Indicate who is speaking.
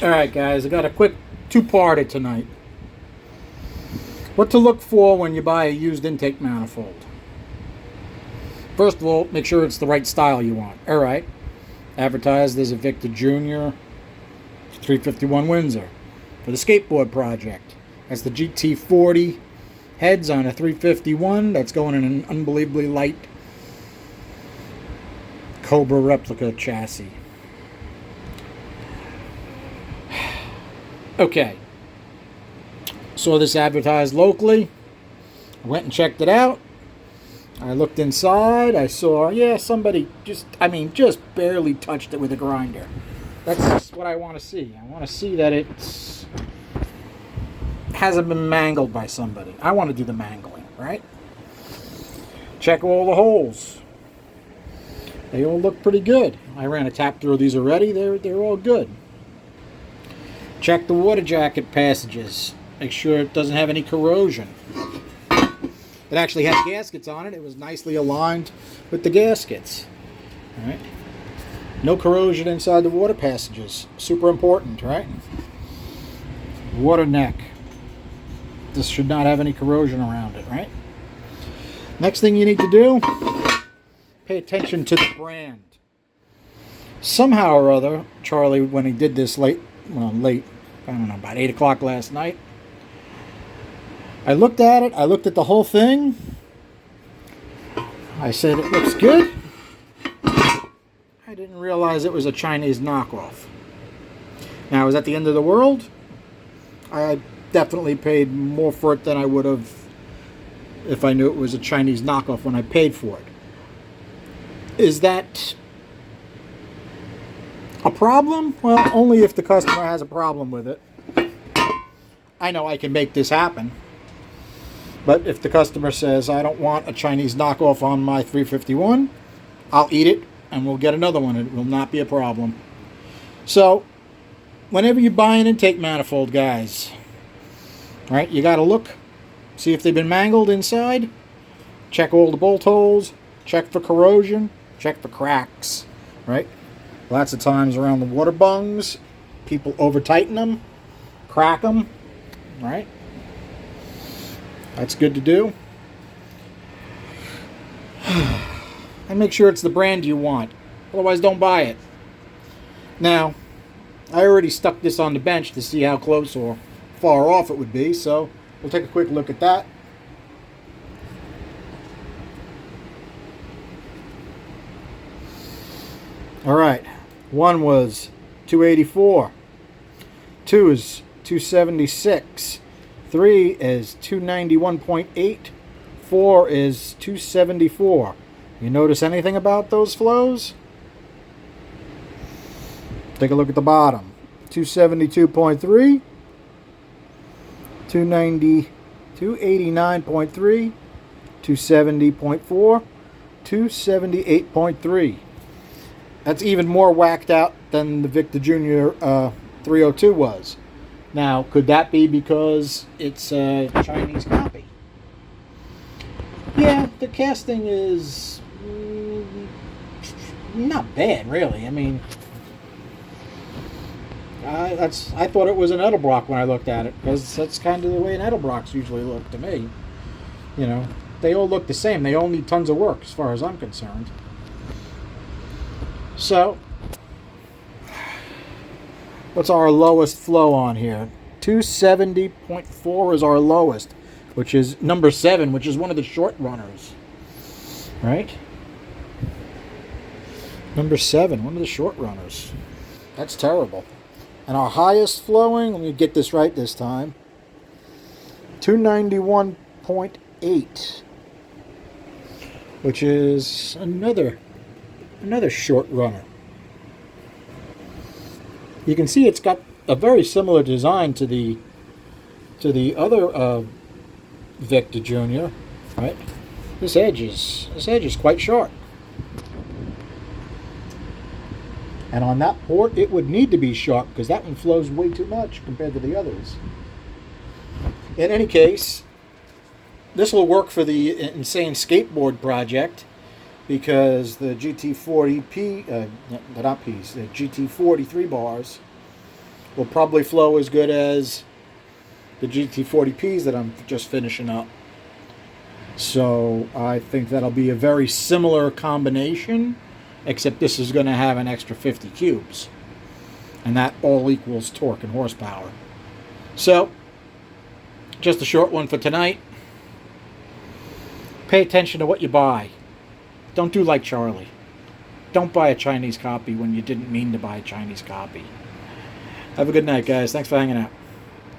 Speaker 1: Alright guys, I got a quick two-parter tonight. What to look for when you buy a used intake manifold. First of all, make sure it's the right style you want. Alright, advertised as a Victor Jr. 351 Windsor for the skateboard project. That's the GT40 heads on a 351 that's going in an unbelievably light Cobra replica chassis. Okay, saw this advertised locally. I went and checked it out. I looked inside. I saw, yeah, somebody just barely touched it with a grinder. That's what I want to see. I want to see that it hasn't been mangled by somebody. I want to do the mangling, right? Check all the holes. They all look pretty good. I ran a tap through these already. They're all good. Check the water jacket passages. Make sure it doesn't have any corrosion. It actually had gaskets on it. It was nicely aligned with the gaskets. All right. No corrosion inside the water passages. Super important, right? Water neck. This should not have any corrosion around it, right? Next thing you need to do, pay attention to the brand. Somehow or other, Charlie, when he did this late, I don't know, about 8 o'clock last night, I looked at it, I looked at the whole thing, I said, it looks good. I didn't realize it was a Chinese knockoff. Now, is that the end of the world? I definitely paid more for it than I would have if I knew it was a Chinese knockoff when I paid for it. Is that a problem? Well, only if the customer has a problem with it. I know I can make this happen. But if the customer says, I don't want a Chinese knockoff on my 351, I'll eat it and we'll get another one. It will not be a problem. So, whenever you buy an intake manifold, guys, right, you got to look, see if they've been mangled inside, check all the bolt holes, check for corrosion, check for cracks, right? Lots of times around the water bungs, people over tighten them, crack them, right? That's good to do. And make sure it's the brand you want. Otherwise, don't buy it. Now, I already stuck this on the bench to see how close or far off it would be, so we'll take a quick look at that. All right. One was 284. 2 is 276. 3 is 291.8. 4 is 274. You notice anything about those flows? Take a look at the bottom. 272.3. 290, 289.3. 270.4. 278.3. That's even more whacked out than the Victor Jr. 302 was. Now, could that be because it's a Chinese copy? Yeah, the casting is not bad, really. I mean, I thought it was an Edelbrock when I looked at it, because that's kind of the way an Edelbrocks usually look to me. You know, they all look the same. They all need tons of work, as far as I'm concerned. So, what's our lowest flow on here? 270.4 is our lowest, which is number 7, which is one of the short runners. Right? Number 7, one of the short runners. That's terrible. And our highest flowing, let me get this right this time, 291.8, which is another short runner. You can see it's got a very similar design to the other Victor Jr. Right? This edge is quite sharp. And on that port, it would need to be sharp because that one flows way too much compared to the others. In any case, this will work for the insane skateboard project because the GT40P, not P's, the GT43 bars will probably flow as good as the GT40Ps that I'm just finishing up. So I think that'll be a very similar combination, except this is going to have an extra 50 cubes. And that all equals torque and horsepower. So, just a short one for tonight. Pay attention to what you buy. Don't do like Charlie. Don't buy a Chinese copy when you didn't mean to buy a Chinese copy. Have a good night, guys. Thanks for hanging out.